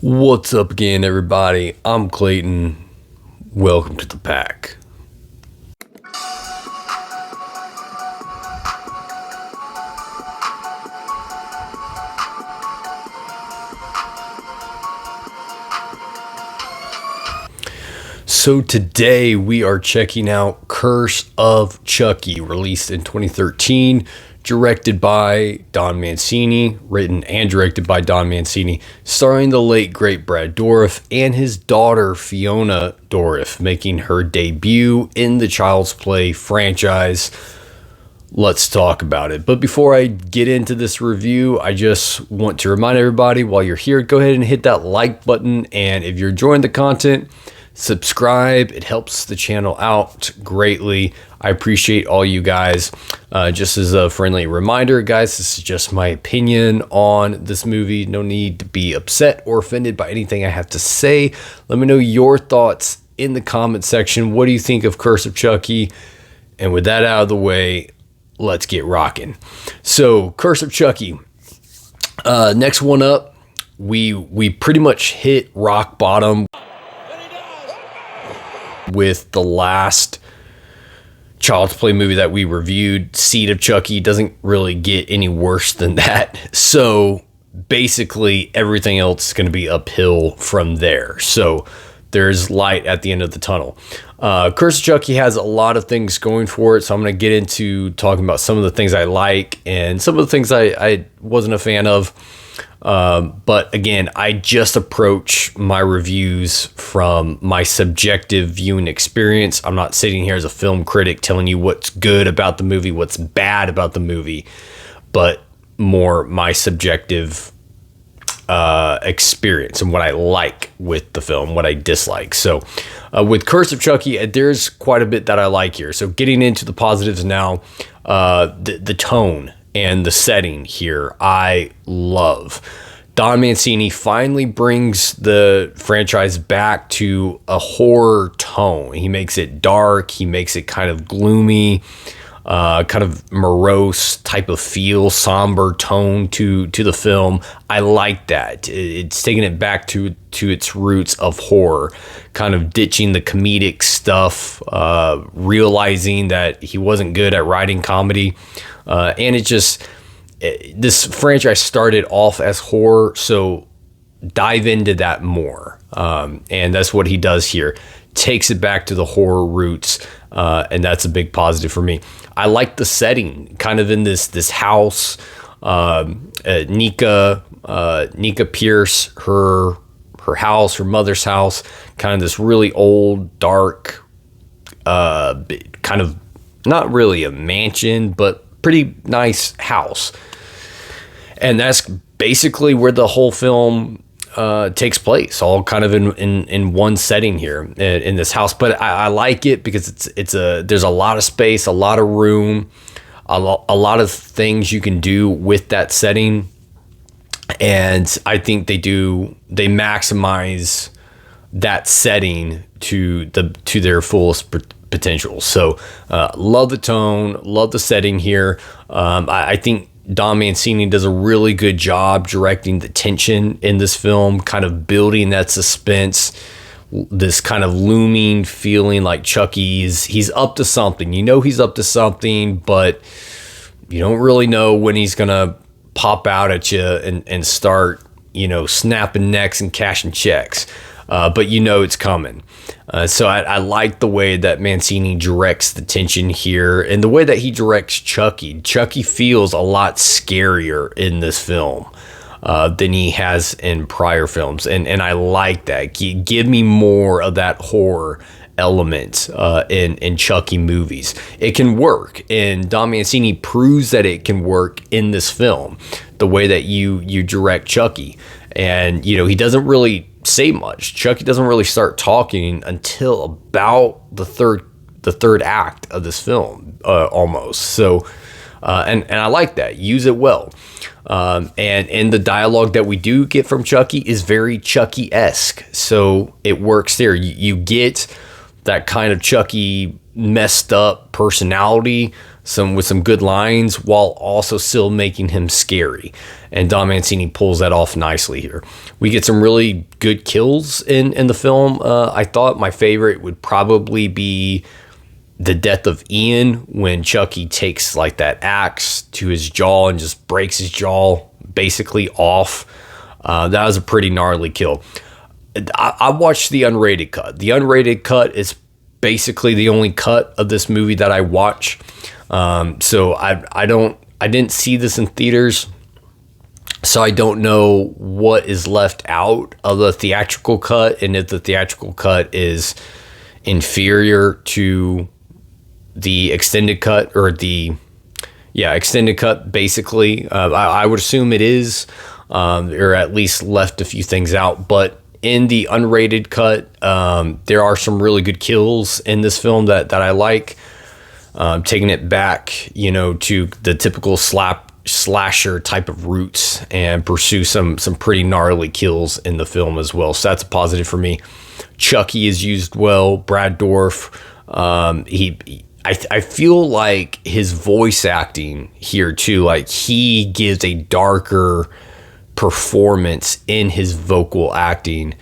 What's up again, everybody? I'm Clayton. Welcome to the pack. So today we are checking out Curse of Chucky, released in 2013, directed by Don Mancini, written and directed by Don Mancini, starring the late great Brad Dourif and his daughter Fiona Dourif, making her debut in the Child's Play franchise. Let's talk about it. But before I get into this review, I just want to remind everybody, while you're here, go ahead and hit that like button, and if you're enjoying the content, subscribe. It helps the channel out greatly. I appreciate all you guys. Just as a friendly reminder, guys, this is just my opinion on this movie. No need to be upset or offended by anything I have to say. Let me know your thoughts in the comment section. What do you think of Curse of Chucky? And with that out of the way, let's get rocking. So, Curse of Chucky. Next one up, we pretty much hit rock bottom with the last Child's Play movie that we reviewed. Seed of Chucky doesn't really get any worse than that. So basically everything else is going to be uphill from there. So there's light at the end of the tunnel. Curse of Chucky has a lot of things going for it. So I'm going to get into talking about some of the things I like and some of the things I wasn't a fan of. But again, I just approach my reviews from my subjective viewing experience. I'm not sitting here as a film critic telling you what's good about the movie, what's bad about the movie, but more my subjective experience and what I like with the film, what I dislike. So with Curse of Chucky, there's quite a bit that I like here. So getting into the positives now, the tone and the setting here, I love. Don Mancini finally brings the franchise back to a horror tone. He makes it dark. He makes it kind of gloomy, kind of morose type of feel, somber tone to the film. I like that. It's taking it back to its roots of horror, kind of ditching the comedic stuff, realizing that he wasn't good at writing comedy. And this franchise started off as horror, so dive into that more. And that's what he does here. Takes it back to the horror roots, and that's a big positive for me. I like the setting, kind of in this house. Nika Pierce, her house, her mother's house, kind of this really old, dark, kind of not really a mansion, but pretty nice house. And that's basically where the whole film takes place, all kind of in one setting here in this house. But I like it because there's a lot of space, a lot of room, a lot of things you can do with that setting. And I think they maximize that setting to their fullest potential. So love the tone, love the setting here. I think Don Mancini does a really good job directing the tension in this film, kind of building that suspense, this kind of looming feeling like he's up to something. You know he's up to something, but you don't really know when he's gonna pop out at you and start, snapping necks and cashing checks. But it's coming. So I like the way that Mancini directs the tension here, and the way that he directs Chucky. Chucky feels a lot scarier in this film than he has in prior films, and I like that. Give me more of that horror element in Chucky movies. It can work, and Don Mancini proves that it can work in this film, the way that you direct Chucky. And he doesn't really say much. Chucky doesn't really start talking until about the third act of this film, almost. So and I like that. Use it well. And the dialogue that we do get from Chucky is very Chucky-esque, so it works there. You get that kind of Chucky messed up personality some good lines while also still making him scary. And Don Mancini pulls that off nicely here. We get some really good kills in the film. I thought my favorite would probably be the death of Ian, when Chucky takes like that axe to his jaw and just breaks his jaw basically off. That was a pretty gnarly kill. I watched the unrated cut. The unrated cut is basically the only cut of this movie that I watch. So I didn't see this in theaters, so I don't know what is left out of the theatrical cut, and if the theatrical cut is inferior to the extended cut, or extended cut basically. I would assume it is, or at least left a few things out. But in the unrated cut, there are some really good kills in this film that I like. Taking it back, to the typical slasher type of roots, and pursue some pretty gnarly kills in the film as well. So that's a positive for me. Chucky is used well. Brad Dourif, I feel like his voice acting here too, like he gives a darker performance in his vocal acting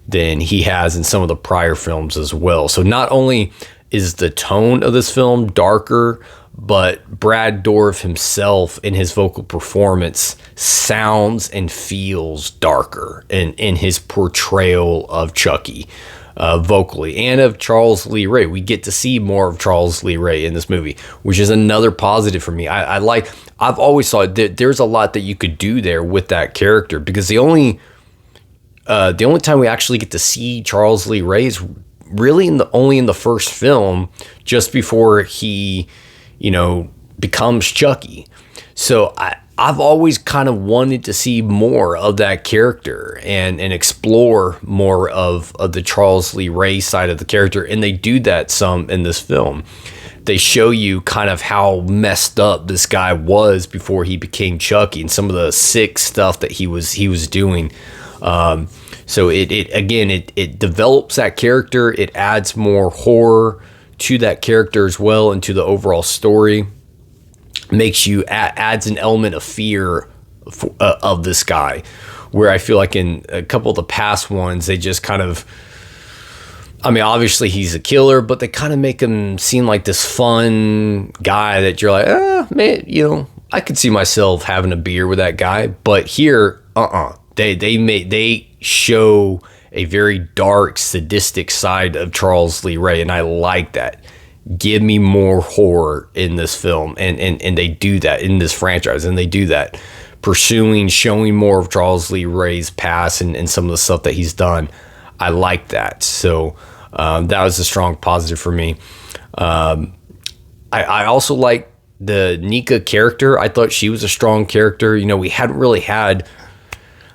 than he has in some of the prior films as well. So not only is the tone of this film darker, but Brad Dourif himself in his vocal performance sounds and feels darker in his portrayal of Chucky. Vocally, and of Charles Lee Ray. We get to see more of Charles Lee Ray in this movie, which is another positive for me. I've always thought that there's a lot that you could do there with that character, because the only time we actually get to see Charles Lee Ray is really only in the first film, just before he, becomes Chucky. So I've always kind of wanted to see more of that character and explore more of the Charles Lee Ray side of the character. And they do that some in this film. They show you kind of how messed up this guy was before he became Chucky, and some of the sick stuff that he was doing. So it develops that character. It adds more horror to that character as well, and to the overall story. Makes you adds an element of fear of this guy, where I feel like in a couple of the past ones, they just kind of, obviously he's a killer, but they kind of make him seem like this fun guy that you're like, man, I could see myself having a beer with that guy. But here, they show a very dark, sadistic side of Charles Lee Ray, and I like that. Give me more horror in this film, and they do that in this franchise, and they do that, showing more of Charles Lee Ray's past and some of the stuff that he's done. I like that. So that was a strong positive for me. I also like the Nika character. I thought she was a strong character. We hadn't really had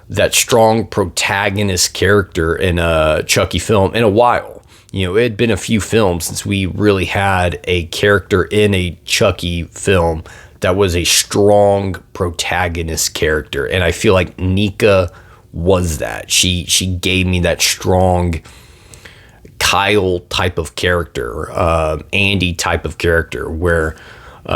that strong protagonist character in a Chucky film in a while. It had been a few films since we really had a character in a Chucky film that was a strong protagonist character. And I feel like Nika was that. She gave me that strong Kyle type of character, Andy type of character, where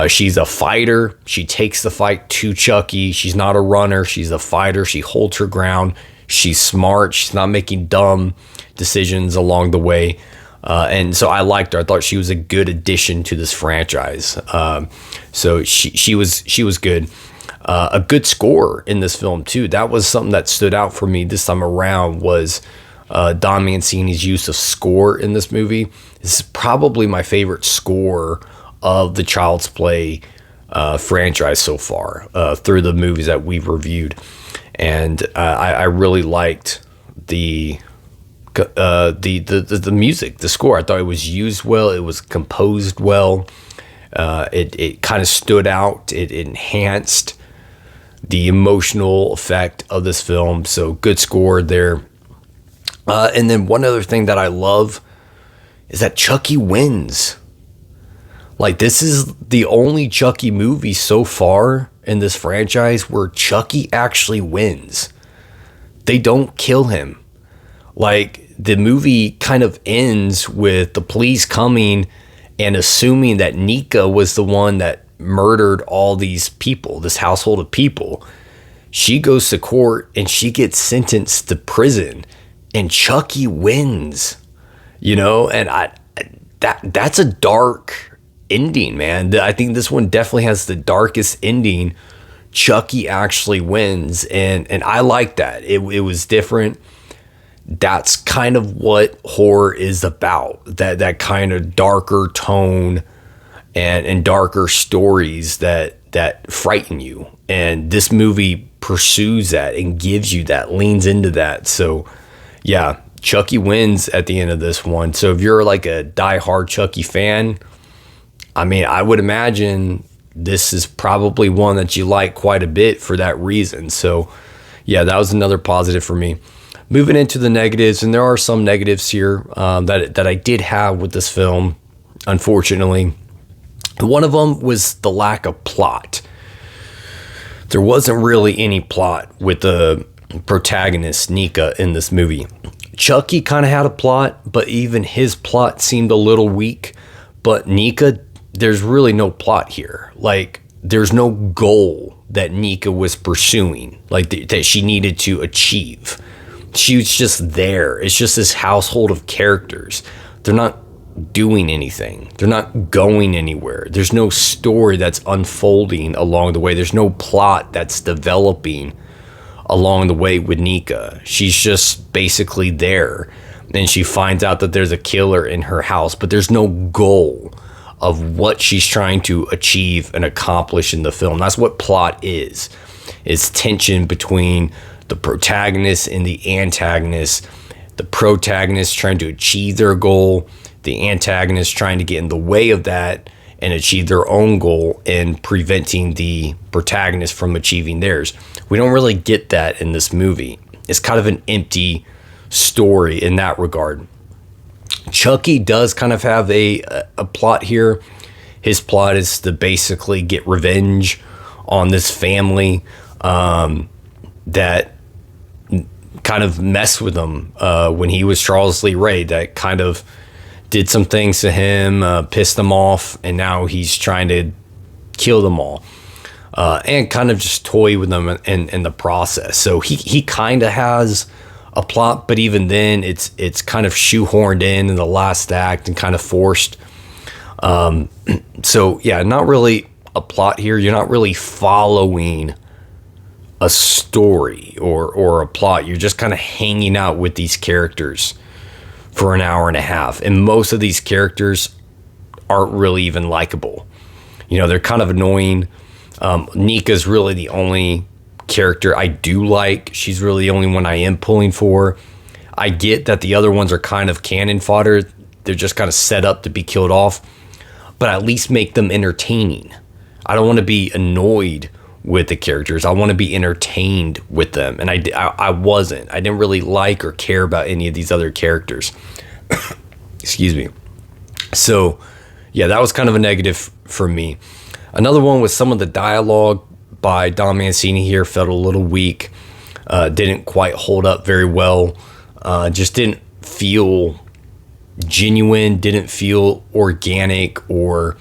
she's a fighter. She takes the fight to Chucky. She's not a runner. She's a fighter. She holds her ground. She's smart. She's not making dumb decisions along the way. And so I liked her. I thought she was a good addition to this franchise. So she was good. A good score in this film too. That was something that stood out for me this time around, was Don Mancini's use of score in this movie. This is probably my favorite score of the Child's Play franchise so far, through the movies that we've reviewed. And I really liked the music, the score. I thought it was used well. It was composed well. It kind of stood out. It enhanced the emotional effect of this film. So good score there. And then one other thing that I love is that Chucky wins. Like, this is the only Chucky movie so far in this franchise where Chucky actually wins. They don't kill him. Like, the movie kind of ends with the police coming and assuming that Nika was the one that murdered all these people, this household of people. She goes to court and she gets sentenced to prison, and Chucky wins, and that's a dark ending, man. I think this one definitely has the darkest ending. Chucky actually wins, and I like that. It was different. That's kind of what horror is about. That kind of darker tone and darker stories that frighten you. And this movie pursues that and gives you that, leans into that. So yeah, Chucky wins at the end of this one. So if you're like a diehard Chucky fan, I mean, I would imagine this is probably one that you like quite a bit for that reason. So yeah, that was another positive for me. Moving into the negatives, and there are some negatives here that I did have with this film, unfortunately. One of them was the lack of plot. There wasn't really any plot with the protagonist, Nika, in this movie. Chucky kind of had a plot, but even his plot seemed a little weak. But Nika, there's really no plot here. Like, there's no goal that Nika was pursuing, like that she needed to achieve. She was just there. It's just this household of characters. They're not doing anything. They're not going anywhere. There's no story that's unfolding along the way. There's no plot that's developing along the way with Nika. She's just basically there. And she finds out that there's a killer in her house, but there's no goal of what she's trying to achieve and accomplish in the film. That's what plot is. It's tension between the protagonist and the antagonist. The protagonist trying to achieve their goal, the antagonist trying to get in the way of that and achieve their own goal and preventing the protagonist from achieving theirs. We don't really get that in this movie. It's kind of an empty story in that regard. Chucky does kind of have a plot here. His plot is to basically get revenge on this family that kind of messed with him when he was Charles Lee Ray, that kind of did some things to him, pissed him off, and now he's trying to kill them all and kind of just toy with them in the process. So he kind of has a plot, but even then it's kind of shoehorned in the last act and kind of forced. So yeah, not really a plot here. You're not really following a story or a plot. You're just kind of hanging out with these characters for an hour and a half, and most of these characters aren't really even likable. They're kind of annoying. Nika's really the only character I do like. She's really the only one I am pulling for. I get that the other ones are kind of cannon fodder. They're just kind of set up to be killed off, but at least make them entertaining. I don't want to be annoyed with the characters. I want to be entertained with them, and I wasn't. I didn't really like or care about any of these other characters. Excuse me. So yeah, that was kind of a negative for me. Another one was some of the dialogue by Don Mancini here felt a little weak. Didn't quite hold up very well. Just didn't feel genuine, didn't feel organic or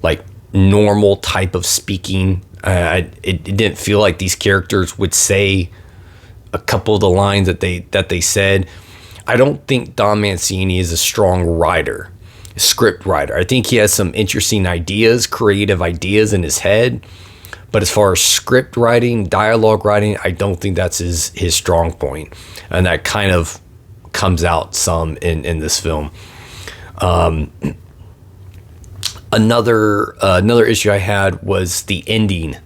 like normal type of speaking. It didn't feel like these characters would say a couple of the lines that they said. I don't think Don Mancini is a strong writer, script writer. I think he has some interesting ideas, creative ideas in his head. But as far as script writing, dialogue writing, I don't think that's his strong point. And that kind of comes out some in this film. Another issue I had was the ending.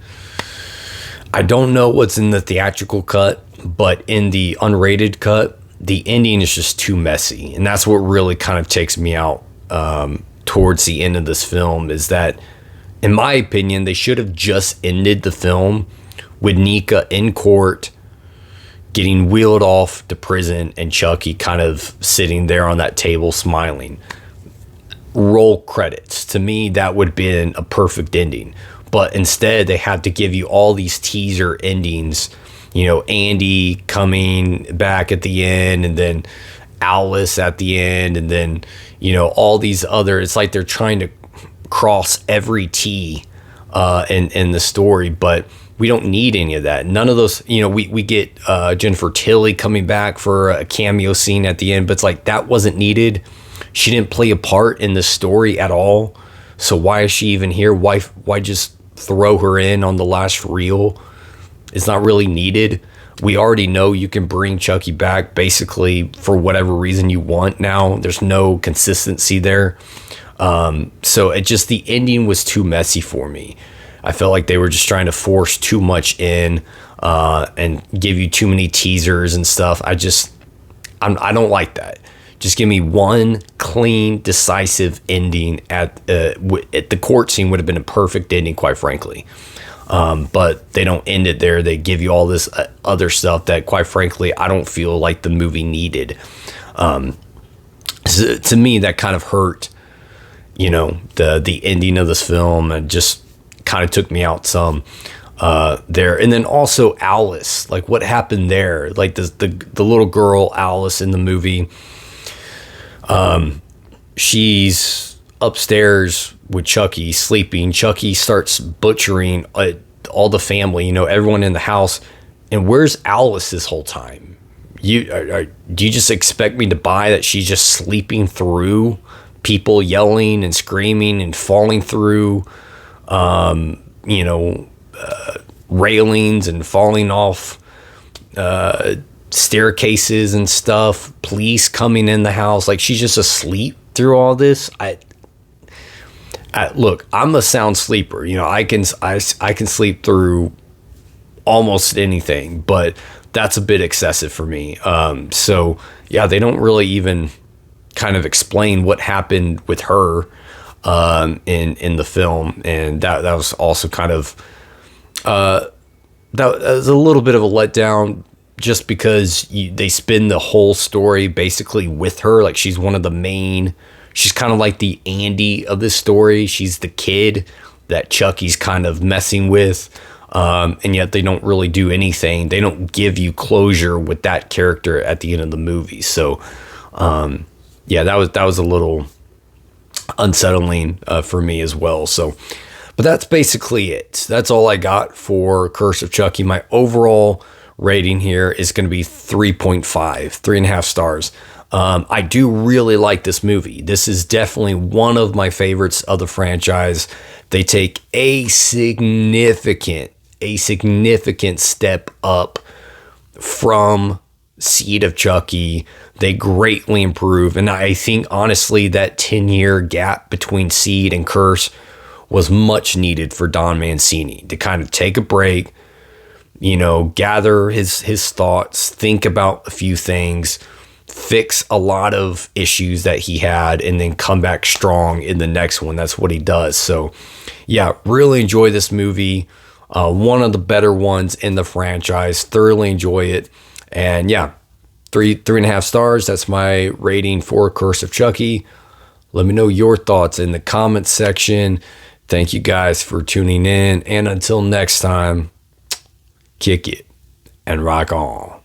I don't know what's in the theatrical cut, but in the unrated cut, the ending is just too messy. And that's what really kind of takes me out towards the end of this film, is that, in my opinion, they should have just ended the film with Nika in court, getting wheeled off to prison, and Chucky kind of sitting there on that table smiling. Roll credits. To me, that would have been a perfect ending. But instead, they had to give you all these teaser endings. Andy coming back at the end, and then Alice at the end, and then, all these other. It's like they're trying to cross every T in the story, but we don't need any of that. None of those, we get Jennifer Tilly coming back for a cameo scene at the end, but it's like that wasn't needed. She didn't play a part in the story at all. So why is she even here? Why just throw her in on the last reel? It's not really needed. We already know you can bring Chucky back basically for whatever reason you want now. There's no consistency there. So the ending was too messy for me. I felt like they were just trying to force too much in and give you too many teasers and stuff. I don't like that. Just give me one clean, decisive ending at the court scene would have been a perfect ending, quite frankly. But they don't end it there. They give you all this other stuff that, quite frankly, I don't feel like the movie needed. So to me, that kind of hurt, the ending of this film, and just kind of took me out some there. And then also Alice, like what happened there? Like the little girl Alice in the movie, she's upstairs with Chucky sleeping. Chucky starts butchering all the family, everyone in the house. And where's Alice this whole time? Do you just expect me to buy that she's just sleeping through people yelling and screaming and falling through, railings and falling off staircases and stuff, police coming in the house, like she's just asleep through all this? Look, I'm a sound sleeper. I can sleep through almost anything, but that's a bit excessive for me. So yeah, they don't really even kind of explain what happened with her in the film, and that was also kind of that was a little bit of a letdown, just because they spin the whole story basically with her. Like she's one of the main. She's kind of like the Andy of this story. She's the kid that Chucky's kind of messing with, and yet they don't really do anything. They don't give you closure with that character at the end of the movie. So, yeah, that was a little unsettling for me as well. So, but that's basically it. That's all I got for Curse of Chucky. My overall rating here is going to be 3.5, 3.5 stars. I do really like this movie. This is definitely one of my favorites of the franchise. They take a significant step up from Seed of Chucky. They greatly improve. And I think, honestly, that 10-year gap between Seed and Curse was much needed for Don Mancini to kind of take a break, gather his thoughts, think about a few things, fix a lot of issues that he had, and then come back strong in the next one. That's what he does. So yeah, really enjoy this movie. One of the better ones in the franchise. Thoroughly enjoy it. And yeah, 3.5 stars. That's my rating for Curse of Chucky. Let me know your thoughts in the comments section. Thank you guys for tuning in. And until next time, kick it and rock on.